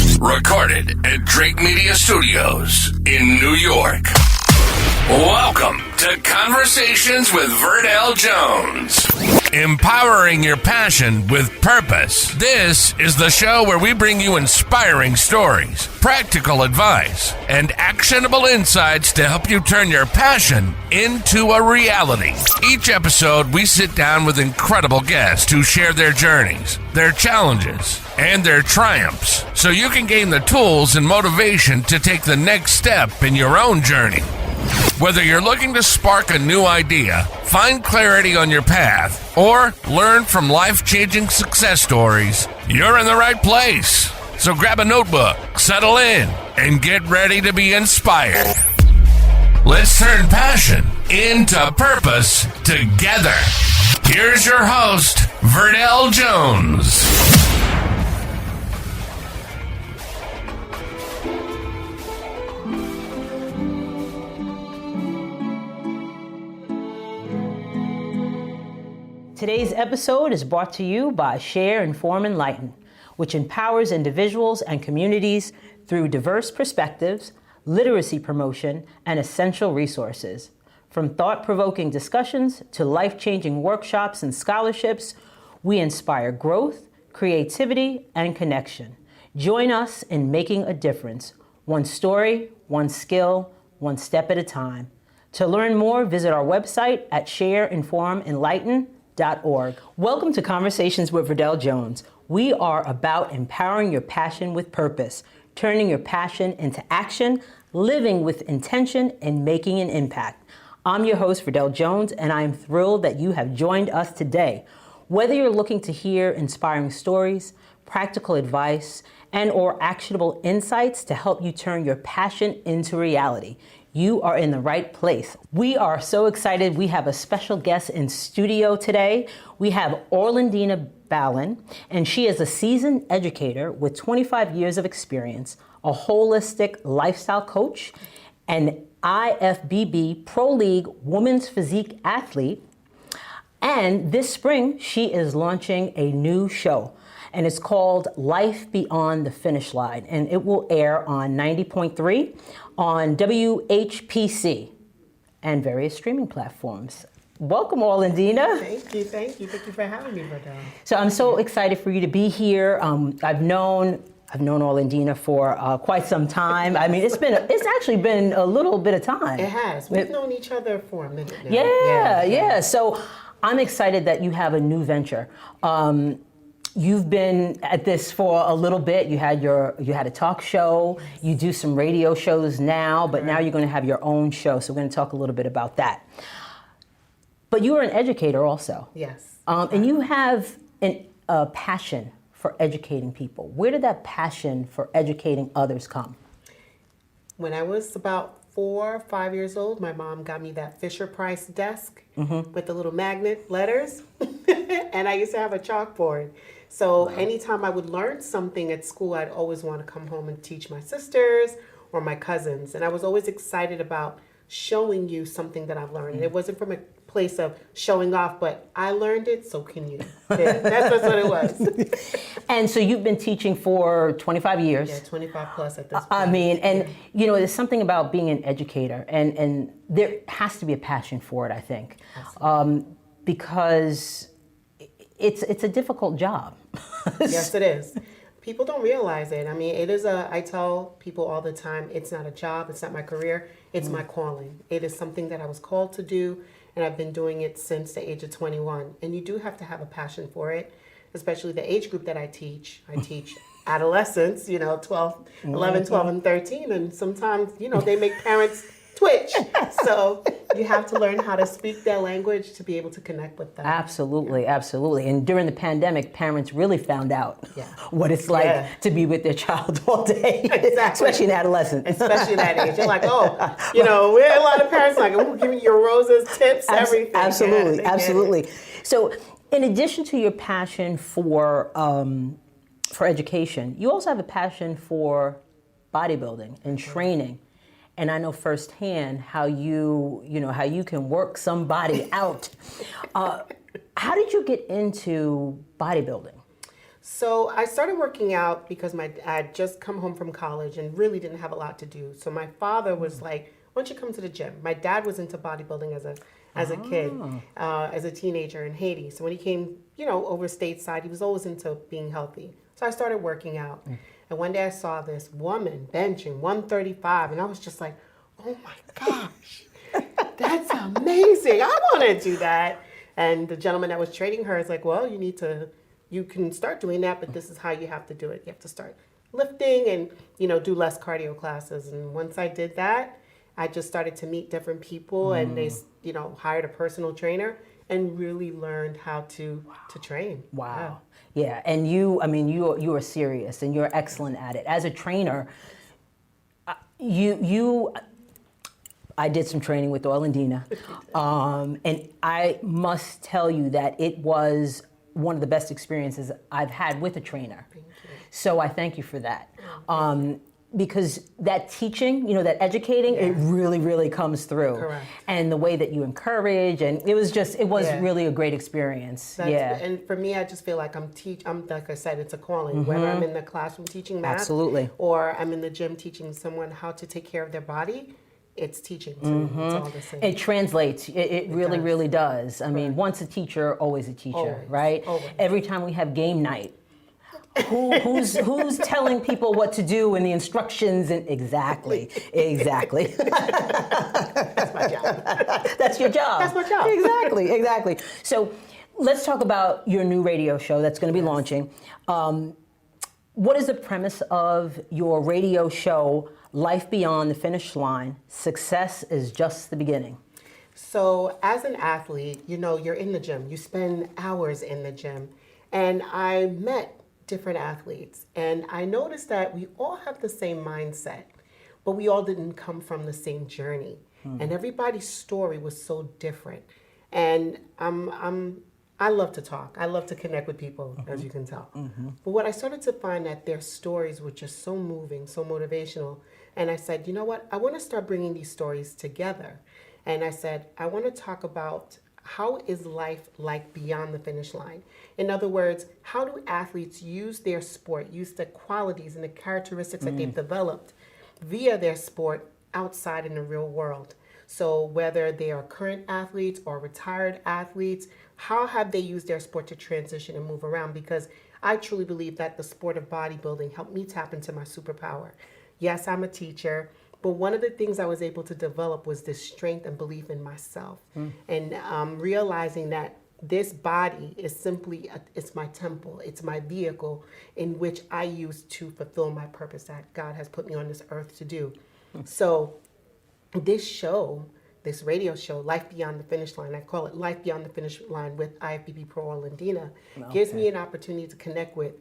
Recorded at Drake Media Studios in New York. Welcome to Conversations with Verdel Jones. Empowering your passion with purpose. This is the show where we bring you inspiring stories, practical advice, and actionable insights to help you turn your passion into a reality. Each episode, we sit down with incredible guests who share their journeys, their challenges, and their triumphs, so you can gain the tools and motivation to take the next step in your own journey. Whether you're looking to spark a new idea, find clarity on your path, or learn from life-changing success stories, you're in the right place. So grab a notebook, settle in, and get ready to be inspired. Let's turn passion into purpose together. Here's your host, Verdel Jones. Today's episode is brought to you by Share, Inform, Enlighten, which empowers individuals and communities through diverse perspectives, literacy promotion, and essential resources. From thought-provoking discussions to life-changing workshops and scholarships, we inspire growth, creativity, and connection. Join us in making a difference, one story, one skill, one step at a time. To learn more, visit our website at shareinformenlighten.org. Welcome to Conversations with Verdel Jones. We are about empowering your passion with purpose, turning your passion into action, living with intention, and making an impact. I'm your host, Verdel Jones, and I am thrilled that you have joined us today. Whether you're looking to hear inspiring stories, practical advice, and or actionable insights to help you turn your passion into reality, you are in the right place. We are so excited. We have a special guest in studio today. We have Orlandina Balan, and she is a seasoned educator with 25 years of experience, a holistic lifestyle coach, an IFBB Pro League women's physique athlete. And this spring, she is launching a new show, and it's called Life Beyond the Finish Line, and it will air on 90.3 on WHPC and various streaming platforms. Welcome, Orlandina. Thank you for having me, Verdel. So I'm so excited for you to be here. I've known Orlandina for quite some time. I mean, it's actually been a little bit of time. It has. We've known each other for a minute now. Yeah. So I'm excited that you have a new venture. You've been at this for a little bit. You had a talk show. You do some radio shows now, but now you're going to have your own show. So we're going to talk a little bit about that. But you are an educator also. Yes. And you have a passion for educating people. Where did that passion for educating others come? When I was about 4 or 5 years old, my mom got me that Fisher-Price desk with the little magnet letters, and I used to have a chalkboard. So anytime I would learn something at school, I'd always want to come home and teach my sisters or my cousins. And I was always excited about showing you something that I've learned. And it wasn't from a place of showing off, but I learned it, so can you. Yeah, that's what it was. And so you've been teaching for 25 years. Yeah, 25 plus at this point. I mean, and you know, there's something about being an educator, and there has to be a passion for it, I think, because it's a difficult job. Yes, it is. People don't realize it. I mean, I tell people all the time, it's not a job, it's not my career, it's my calling. It is something that I was called to do, and I've been doing it since the age of 21. And you do have to have a passion for it, especially the age group that I teach. I teach adolescents, 11, 12, and 13, and sometimes, they make parents twitch. So you have to learn how to speak their language to be able to connect with them. Absolutely. And during the pandemic, parents really found out what it's like to be with their child all day. Exactly. Especially in adolescence. Especially that age. You're like, we're a lot of parents like, giving you your roses, tips, everything. Absolutely. So in addition to your passion for education, you also have a passion for bodybuilding and training. And I know firsthand how you can work somebody out. How did you get into bodybuilding? So I started working out because I had just come home from college and really didn't have a lot to do. So my father was like, why don't you come to the gym? My dad was into bodybuilding as a kid, as a teenager in Haiti. So when he came, over stateside, he was always into being healthy. So I started working out. And one day I saw this woman benching 135, and I was just like, oh my gosh, that's amazing. I want to do that. And the gentleman that was training her is like, well, you can start doing that, but this is how you have to do it. You have to start lifting and, do less cardio classes. And once I did that, I just started to meet different people and they, hired a personal trainer and really learned how to train. Wow. Yeah. And you are serious and you're excellent at it. As a trainer, I did some training with Orlandina, and I must tell you that it was one of the best experiences I've had with a trainer. Thank you. So I thank you for that. Because that teaching, that educating, it really, really comes through. Correct. And the way that you encourage, and it was really a great experience. And for me, I just feel like I'm like I said, it's a calling. Whether I'm in the classroom teaching math, Absolutely, or I'm in the gym teaching someone how to take care of their body, it's teaching to me. It's all the same. It translates. It really, does. really does. I mean, once a teacher, always a teacher, Always. right? Always. Every time we have game night, who's telling people what to do and the instructions and exactly. That's my job. That's your job. That's my job. Exactly. So let's talk about your new radio show that's going to be launching. What is the premise of your radio show, Life Beyond the Finish Line? Success is just the beginning. So as an athlete, you're in the gym. You spend hours in the gym. And I met different athletes. And I noticed that we all have the same mindset, but we all didn't come from the same journey. And everybody's story was so different. And I love to talk. I love to connect with people, as you can tell. But what I started to find that their stories were just so moving, so motivational. And I said, you know what? I want to start bringing these stories together. And I said, I want to talk about how is life like beyond the finish line? In other words, how do athletes use their sport, use the qualities and the characteristics that they've developed via their sport outside in the real world? So whether they are current athletes or retired athletes, how have they used their sport to transition and move around? Because I truly believe that the sport of bodybuilding helped me tap into my superpower. Yes, I'm a teacher, but one of the things I was able to develop was this strength and belief in myself. And realizing that this body is simply, it's my temple, it's my vehicle in which I use to fulfill my purpose that God has put me on this earth to do. So this show, this radio show, Life Beyond the Finish Line, I call it Life Beyond the Finish Line with IFBB Pro Orlandina, gives me an opportunity to connect with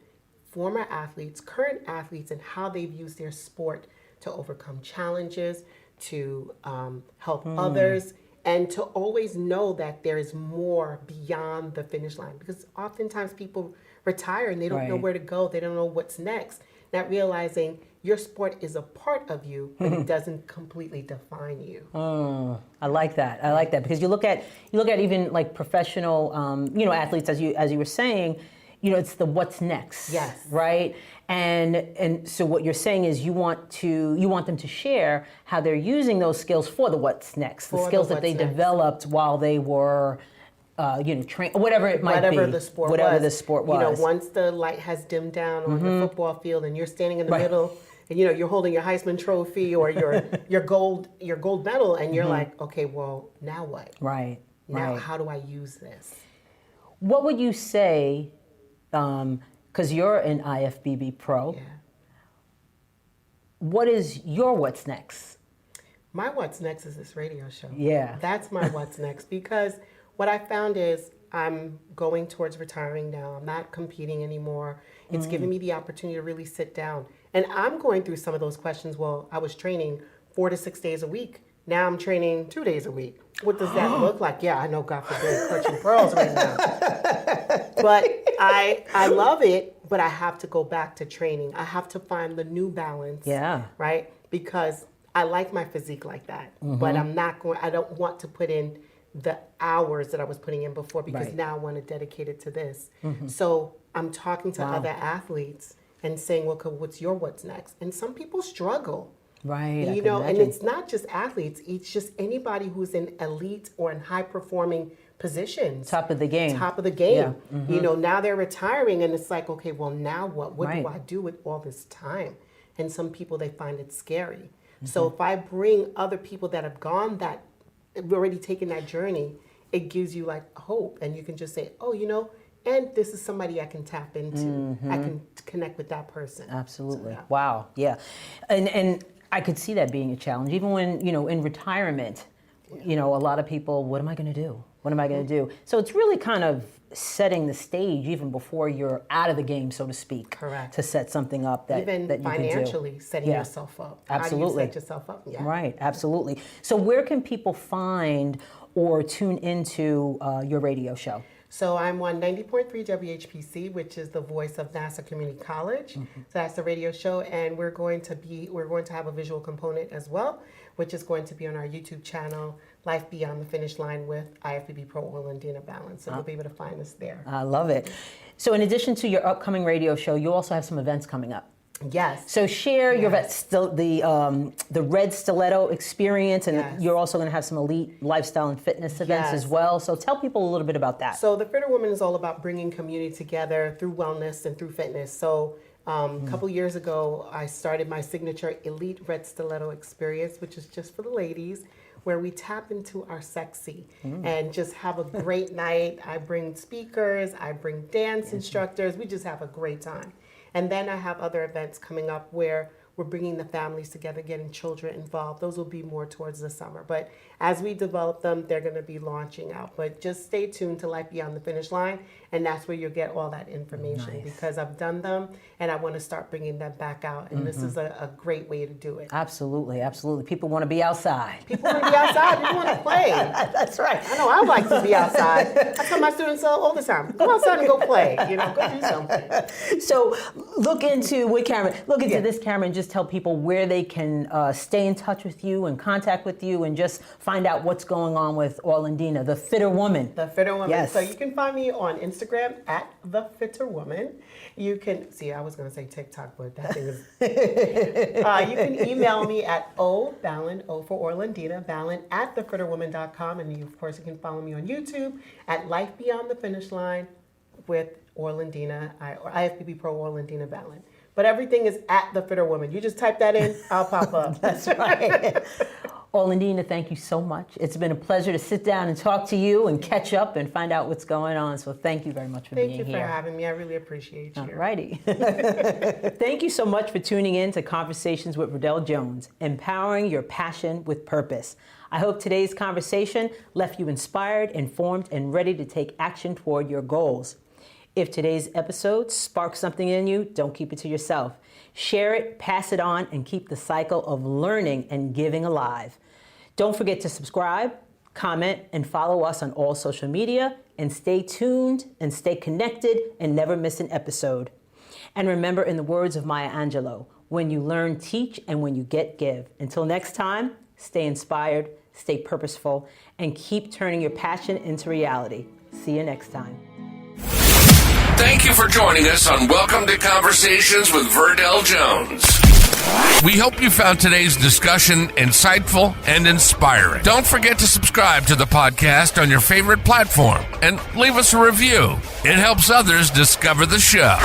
former athletes, current athletes, and how they've used their sport to overcome challenges, to help others, and to always know that there is more beyond the finish line. Because oftentimes people retire and they don't know where to go, they don't know what's next. Not realizing your sport is a part of you, but it doesn't completely define you. I like that because you look at even like professional athletes, as you were saying, it's the what's next. Yes. Right? And so what you're saying is you want them to share how they're using those skills for the what's next, the skills that they developed while they were train, whatever it might be. Whatever the sport was. Once the light has dimmed down on the football field and you're standing in the middle and you're holding your Heisman trophy or your gold medal and you're like, okay, well, now what? Right. Now how do I use this? What would you say, because you're an IFBB Pro, what is your what's next? My what's next is this radio show. Yeah. That's my what's next, because what I found is I'm going towards retiring now. I'm not competing anymore. It's giving me the opportunity to really sit down. And I'm going through some of those questions. Well, I was training 4 to 6 days a week. Now I'm training 2 days a week. What does that look like? Yeah, I know, God forbid, clutching pearls right now. But I love it, but I have to go back to training. I have to find the new balance. Yeah. Right? Because I like my physique like that. But I don't want to put in the hours that I was putting in before, because now I want to dedicate it to this. So I'm talking to other athletes and saying, well, what's what's next? And some people struggle. Right. You know, and it's not just athletes, it's just anybody who's in elite or in high performing positions. Top of the game. Top of the game. Yeah. Mm-hmm. You know, now they're retiring and it's like, okay, well, now what? What do I do with all this time? And some people, they find it scary. Mm-hmm. So if I bring other people that have gone already taken that journey, it gives you like hope. And you can just say, oh, you know, and this is somebody I can tap into. Mm-hmm. I can connect with that person. Absolutely. So, wow. Yeah. And I could see that being a challenge. Even when, you know, in retirement, you know, a lot of people, what am I going to do? What am I going to do? So it's really kind of setting the stage even before you're out of the game, so to speak. Correct. To set something up that you can do. Even financially setting yourself up. Absolutely. How do you set yourself up? Yeah. Right, absolutely. So where can people find or tune into your radio show? So I'm on 90.3 WHPC, which is the voice of NASA Community College. Mm-hmm. So that's the radio show, and we're going to have a visual component as well, which is going to be on our YouTube channel, Life Beyond the Finish Line with IFBB Pro Orlandina Balan. So you'll be able to find us there. I love it. So in addition to your upcoming radio show, you also have some events coming up. Yes. So share your the Red Stiletto experience, and you're also going to have some elite lifestyle and fitness events as well. So tell people a little bit about that. So the Fitter Woman is all about bringing community together through wellness and through fitness. So a couple years ago, I started my signature Elite Red Stiletto experience, which is just for the ladies, where we tap into our sexy and just have a great night. I bring speakers, I bring dance instructors. We just have a great time. And then I have other events coming up where we're bringing the families together, getting children involved. Those will be more towards the summer. But as we develop them, they're going to be launching out. But just stay tuned to Life Beyond the Finish Line, and that's where you'll get all that information. Nice. Because I've done them, and I want to start bringing them back out. And this is a great way to do it. Absolutely, absolutely. People want to be outside. People want to be outside. People want to play. That's right. I know I like to be outside. I tell my students all the time, go outside and go play. You know, go do something. So look into this camera and just tell people where they can stay in touch with you and contact with you and just find out what's going on with Orlandina, the Fitter Woman. The Fitter Woman. Yes. So you can find me on Instagram at The Fitter Woman. You can, I was going to say TikTok, but that thing is... you can email me at Balan, O for Orlandina, Balan at thefitterwoman.com. And of course, you can follow me on YouTube at Life Beyond the Finish Line with Orlandina, or IFBB Pro Orlandina Balan. But everything is at The Fitter Woman. You just type that in, I'll pop up. That's right. Orlandina, thank you so much. It's been a pleasure to sit down and talk to you and catch up and find out what's going on. So thank you very much for being here. Thank you for having me. I really appreciate you. All righty. Thank you so much for tuning in to Conversations with Verdel Jones, empowering your passion with purpose. I hope today's conversation left you inspired, informed, and ready to take action toward your goals. If today's episode sparks something in you, don't keep it to yourself. Share it, pass it on, and keep the cycle of learning and giving alive. Don't forget to subscribe, comment, and follow us on all social media, and stay tuned and stay connected and never miss an episode. And remember, in the words of Maya Angelou, when you learn, teach, and when you get, give. Until next time, stay inspired, stay purposeful, and keep turning your passion into reality. See you next time. Thank you for joining us on Welcome to Conversations with Verdel Jones. We hope you found today's discussion insightful and inspiring. Don't forget to subscribe to the podcast on your favorite platform and leave us a review. It helps others discover the show.